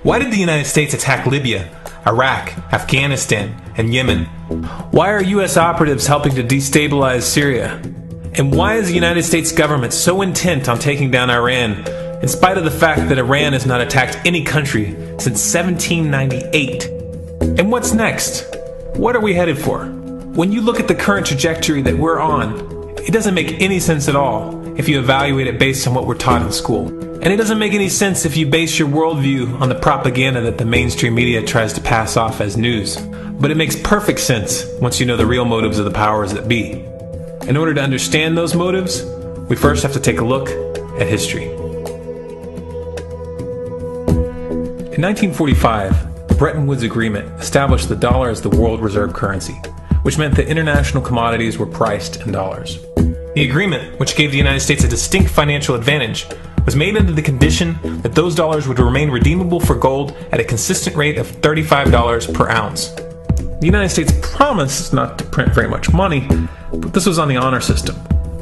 Why did the United States attack Libya, Iraq, Afghanistan, and Yemen? Why are U.S. operatives helping to destabilize Syria? And why is the United States government so intent on taking down Iran, in spite of the fact that Iran has not attacked any country since 1798? And what's next? What are we headed for? When you look at the current trajectory that we're on, it doesn't make any sense at all if you evaluate it based on what we're taught in school. And it doesn't make any sense if you base your worldview on the propaganda that the mainstream media tries to pass off as news. But it makes perfect sense once you know the real motives of the powers that be. In order to understand those motives, we first have to take a look at history. In 1945, the Bretton Woods Agreement established the dollar as the world reserve currency, which meant that international commodities were priced in dollars. The agreement, which gave the United States a distinct financial advantage, was made under the condition that those dollars would remain redeemable for gold at a consistent rate of $35 per ounce. The United States promised not to print very much money, but this was on the honor system,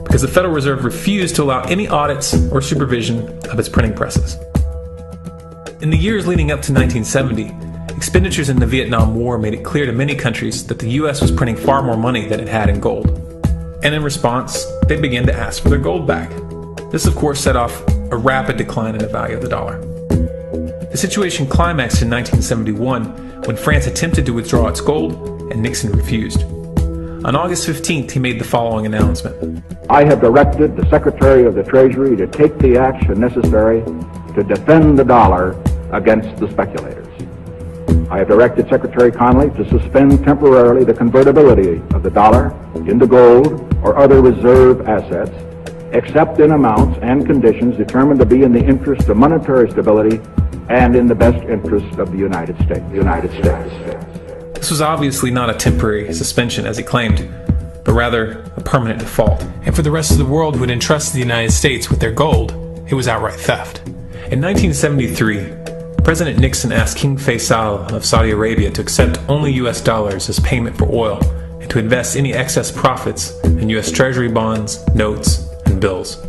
because the Federal Reserve refused to allow any audits or supervision of its printing presses. In the years leading up to 1970, expenditures in the Vietnam War made it clear to many countries that the U.S. was printing far more money than it had in gold. And in response, they began to ask for their gold back. This, of course, set off a rapid decline in the value of the dollar. The situation climaxed in 1971 when France attempted to withdraw its gold and Nixon refused. On August 15th, he made the following announcement. I have directed the Secretary of the Treasury to take the action necessary to defend the dollar against the speculators. I have directed Secretary Connally to suspend temporarily the convertibility of the dollar into gold or other reserve assets, except in amounts and conditions determined to be in the interest of monetary stability and in the best interest of the United States. This was obviously not a temporary suspension, as he claimed, but rather a permanent default. And for the rest of the world who had entrusted the United States with their gold, it was outright theft. In 1973, President Nixon asked King Faisal of Saudi Arabia to accept only US dollars as payment for oil and to invest any excess profits in US Treasury bonds, notes, and bills.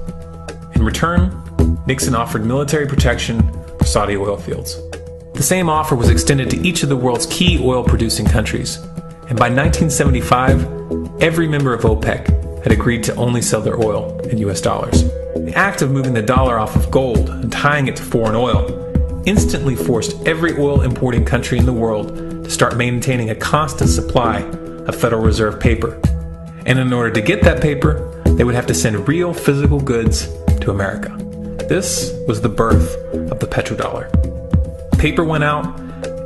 In return, Nixon offered military protection for Saudi oil fields. The same offer was extended to each of the world's key oil-producing countries, and by 1975, every member of OPEC had agreed to only sell their oil in US dollars. The act of moving the dollar off of gold and tying it to foreign oil instantly forced every oil-importing country in the world to start maintaining a constant supply of Federal Reserve paper. And in order to get that paper, they would have to send real physical goods to America. This was the birth of the petrodollar. Paper went out,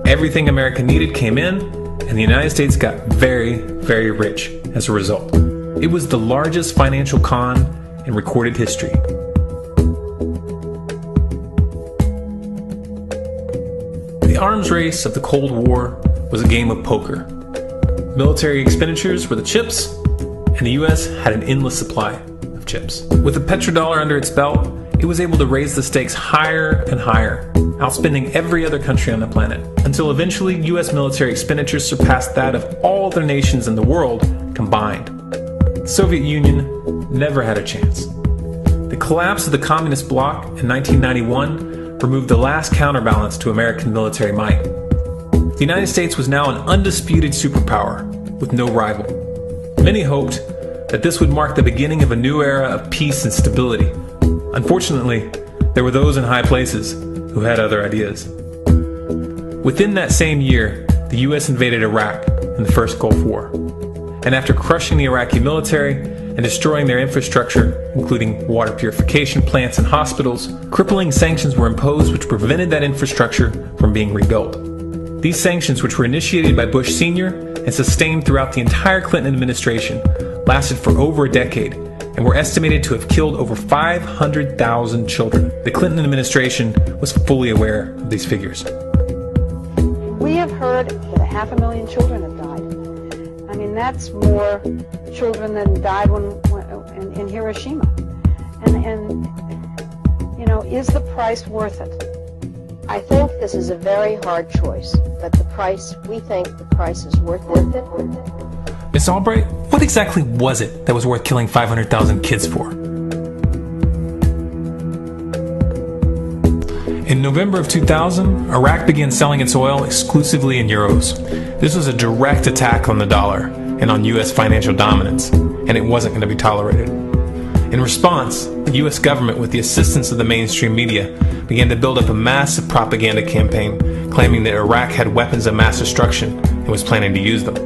everything America needed came in, and the United States got very, very rich as a result. It was the largest financial con in recorded history. The arms race of the Cold War was a game of poker. Military expenditures were the chips, and the US had an endless supply of chips. With the petrodollar under its belt, it was able to raise the stakes higher and higher, outspending every other country on the planet, until eventually US military expenditures surpassed that of all other nations in the world combined. The Soviet Union never had a chance. The collapse of the communist bloc in 1991 removed the last counterbalance to American military might. The United States was now an undisputed superpower with no rival. Many hoped that this would mark the beginning of a new era of peace and stability. Unfortunately, there were those in high places who had other ideas. Within that same year, the US invaded Iraq in the first Gulf War. And after crushing the Iraqi military and destroying their infrastructure, including water purification plants and hospitals, crippling sanctions were imposed which prevented that infrastructure from being rebuilt. These sanctions, which were initiated by Bush Sr. and sustained throughout the entire Clinton administration, lasted for over a decade and were estimated to have killed over 500,000 children. The Clinton administration was fully aware of these figures. We have heard that 500,000 children have died. I mean, that's more children than died in Hiroshima. And you know, is the price worth it? I think this is a very hard choice, but we think the price is worth it. Miss Albright, what exactly was it that was worth killing 500,000 kids for? In November of 2000, Iraq began selling its oil exclusively in euros. This was a direct attack on the dollar and on U.S. financial dominance, and it wasn't going to be tolerated. In response, the U.S. government, with the assistance of the mainstream media, began to build up a massive propaganda campaign claiming that Iraq had weapons of mass destruction and was planning to use them.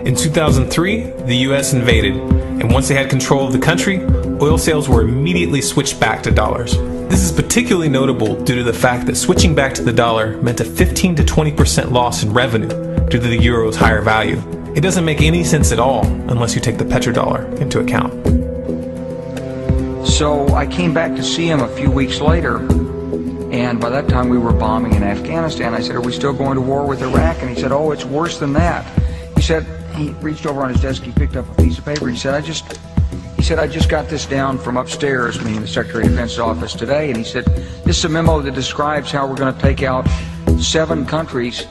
In 2003, the U.S. invaded, and once they had control of the country, oil sales were immediately switched back to dollars. This is particularly notable due to the fact that switching back to the dollar meant a 15 to 20% loss in revenue due to the euro's higher value. It doesn't make any sense at all unless you take the petrodollar into account. So I came back to see him a few weeks later, and by that time we were bombing in Afghanistan. I said, "Are we still going to war with Iraq?" And he said, "Oh, it's worse than that." He said, he reached over on his desk, he picked up a piece of paper, he said, I just got this down from upstairs, meaning the Secretary of Defense's office today, and he said, "This is a memo that describes how we're going to take out 7 countries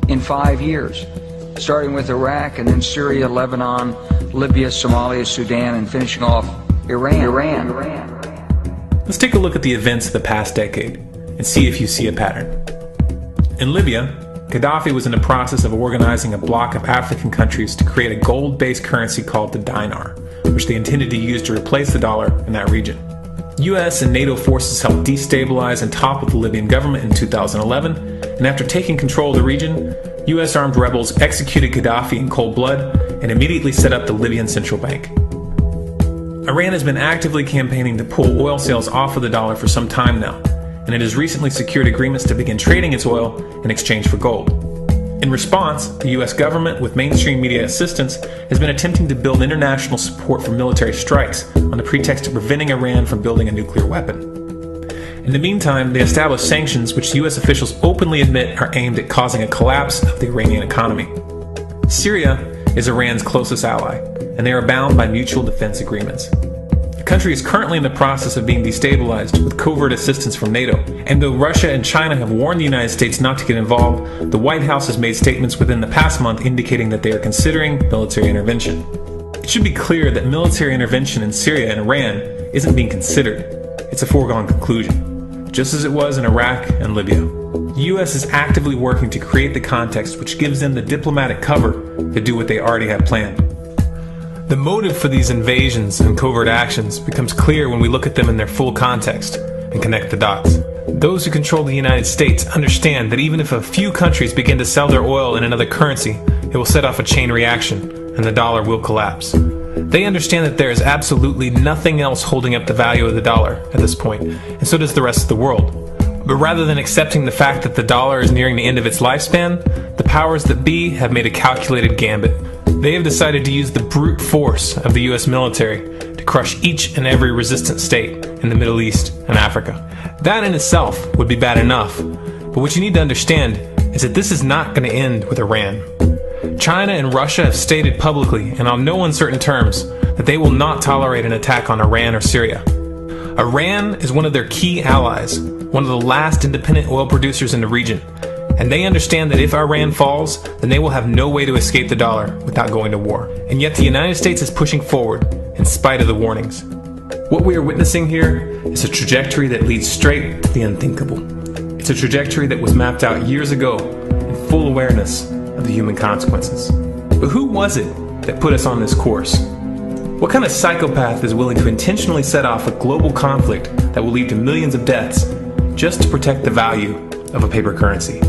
in 5 years, starting with Iraq and then Syria, Lebanon, Libya, Somalia, Sudan, and finishing off Iran. Let's take a look at the events of the past decade and see if you see a pattern. In Libya, Gaddafi was in the process of organizing a bloc of African countries to create a gold-based currency called the dinar, which they intended to use to replace the dollar in that region. US and NATO forces helped destabilize and topple the Libyan government in 2011, and after taking control of the region, US armed rebels executed Gaddafi in cold blood and immediately set up the Libyan central bank. Iran has been actively campaigning to pull oil sales off of the dollar for some time now, and it has recently secured agreements to begin trading its oil in exchange for gold. In response, the US government, with mainstream media assistance, has been attempting to build international support for military strikes on the pretext of preventing Iran from building a nuclear weapon. In the meantime, they established sanctions which US officials openly admit are aimed at causing a collapse of the Iranian economy. Syria is Iran's closest ally, and they are bound by mutual defense agreements. The country is currently in the process of being destabilized with covert assistance from NATO, and though Russia and China have warned the United States not to get involved, the White House has made statements within the past month indicating that they are considering military intervention. It should be clear that military intervention in Syria and Iran isn't being considered. It's a foregone conclusion, just as it was in Iraq and Libya. The U.S. is actively working to create the context which gives them the diplomatic cover to do what they already have planned. The motive for these invasions and covert actions becomes clear when we look at them in their full context and connect the dots. Those who control the United States understand that even if a few countries begin to sell their oil in another currency, it will set off a chain reaction and the dollar will collapse. They understand that there is absolutely nothing else holding up the value of the dollar at this point, and so does the rest of the world. But rather than accepting the fact that the dollar is nearing the end of its lifespan, the powers that be have made a calculated gambit. They have decided to use the brute force of the US military to crush each and every resistant state in the Middle East and Africa. That in itself would be bad enough, but what you need to understand is that this is not going to end with Iran. China and Russia have stated publicly and on no uncertain terms that they will not tolerate an attack on Iran or Syria. Iran is one of their key allies, one of the last independent oil producers in the region, and they understand that if Iran falls, then they will have no way to escape the dollar without going to war. And yet the United States is pushing forward in spite of the warnings. What we are witnessing here is a trajectory that leads straight to the unthinkable. It's a trajectory that was mapped out years ago in full awareness of the human consequences. But who was it that put us on this course? What kind of psychopath is willing to intentionally set off a global conflict that will lead to millions of deaths just to protect the value of a paper currency?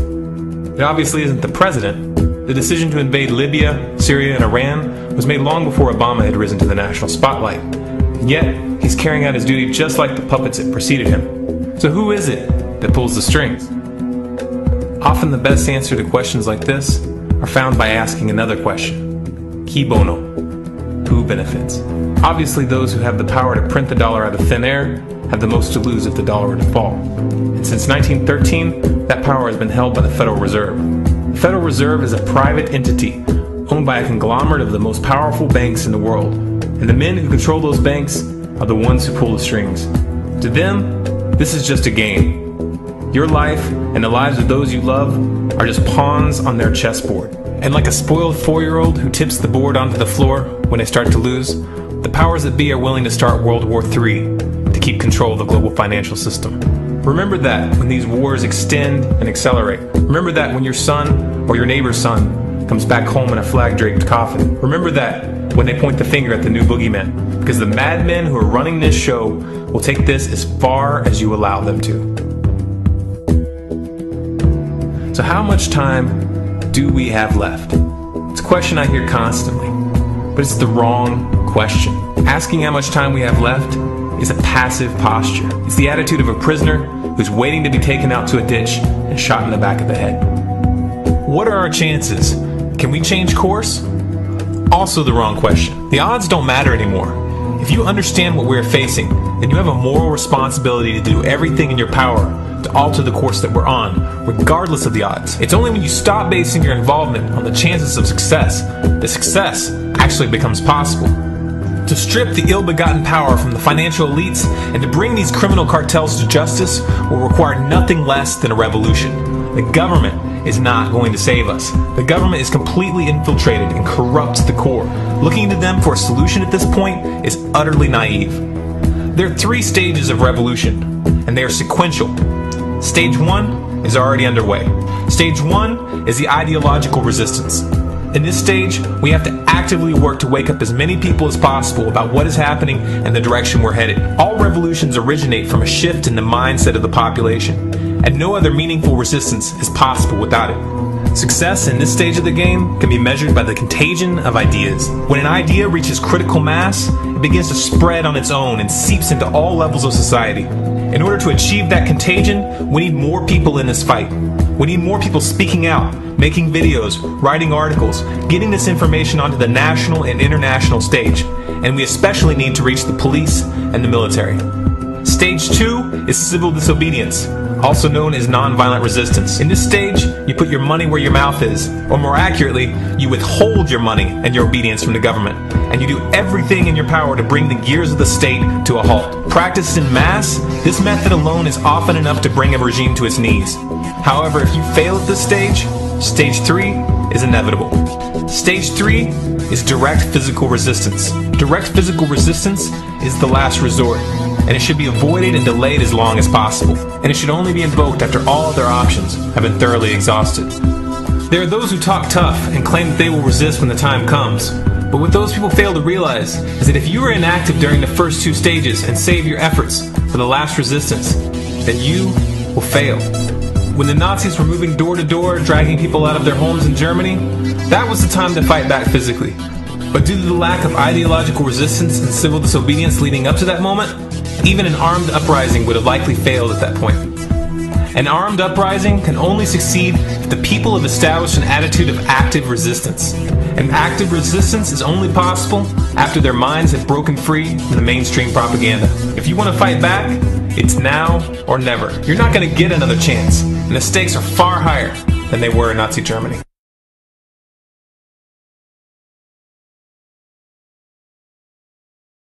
It obviously isn't the president. The decision to invade Libya, Syria, and Iran was made long before Obama had risen to the national spotlight. And yet, he's carrying out his duty just like the puppets that preceded him. So who is it that pulls the strings? Often the best answer to questions like this are found by asking another question. Qui bono? Who benefits? Obviously those who have the power to print the dollar out of thin air have the most to lose if the dollar were to fall. And since 1913, that power has been held by the Federal Reserve. The Federal Reserve is a private entity owned by a conglomerate of the most powerful banks in the world. And the men who control those banks are the ones who pull the strings. To them, this is just a game. Your life and the lives of those you love are just pawns on their chessboard. And like a spoiled 4-year-old who tips the board onto the floor when they start to lose, the powers that be are willing to start World War III to keep control of the global financial system. Remember that when these wars extend and accelerate. Remember that when your son or your neighbor's son comes back home in a flag-draped coffin. Remember that when they point the finger at the new boogeyman. Because the madmen who are running this show will take this as far as you allow them to. So how much time do we have left? It's a question I hear constantly, but it's the wrong question. Asking how much time we have left is a passive posture. It's the attitude of a prisoner who's waiting to be taken out to a ditch and shot in the back of the head. What are our chances? Can we change course? Also the wrong question. The odds don't matter anymore. If you understand what we're facing, then you have a moral responsibility to do everything in your power to alter the course that we're on, regardless of the odds. It's only when you stop basing your involvement on the chances of success that success actually becomes possible. To strip the ill-begotten power from the financial elites and to bring these criminal cartels to justice will require nothing less than a revolution. The government is not going to save us. The government is completely infiltrated and corrupt to the core. Looking to them for a solution at this point is utterly naive. There are 3 stages of revolution, and they are sequential. Stage 1 is already underway. Stage 1 is the ideological resistance. In this stage, we have to actively work to wake up as many people as possible about what is happening and the direction we're headed. All revolutions originate from a shift in the mindset of the population, and no other meaningful resistance is possible without it. Success in this stage of the game can be measured by the contagion of ideas. When an idea reaches critical mass, it begins to spread on its own and seeps into all levels of society. In order to achieve that contagion, we need more people in this fight. We need more people speaking out, making videos, writing articles, getting this information onto the national and international stage. And we especially need to reach the police and the military. Stage 2 is civil disobedience, also known as nonviolent resistance. In this stage, you put your money where your mouth is, or more accurately, you withhold your money and your obedience from the government, and you do everything in your power to bring the gears of the state to a halt. Practiced in mass, this method alone is often enough to bring a regime to its knees. However, if you fail at this stage, Stage 3 is inevitable. Stage 3 is direct physical resistance. Direct physical resistance is the last resort, and it should be avoided and delayed as long as possible. And it should only be invoked after all other options have been thoroughly exhausted. There are those who talk tough and claim that they will resist when the time comes. But what those people fail to realize is that if you are inactive during the first 2 stages and save your efforts for the last resistance, then you will fail. When the Nazis were moving door to door, dragging people out of their homes in Germany, that was the time to fight back physically. But due to the lack of ideological resistance and civil disobedience leading up to that moment, even an armed uprising would have likely failed at that point. An armed uprising can only succeed if the people have established an attitude of active resistance. And active resistance is only possible after their minds have broken free from the mainstream propaganda. If you want to fight back, it's now or never. You're not going to get another chance, and the stakes are far higher than they were in Nazi Germany.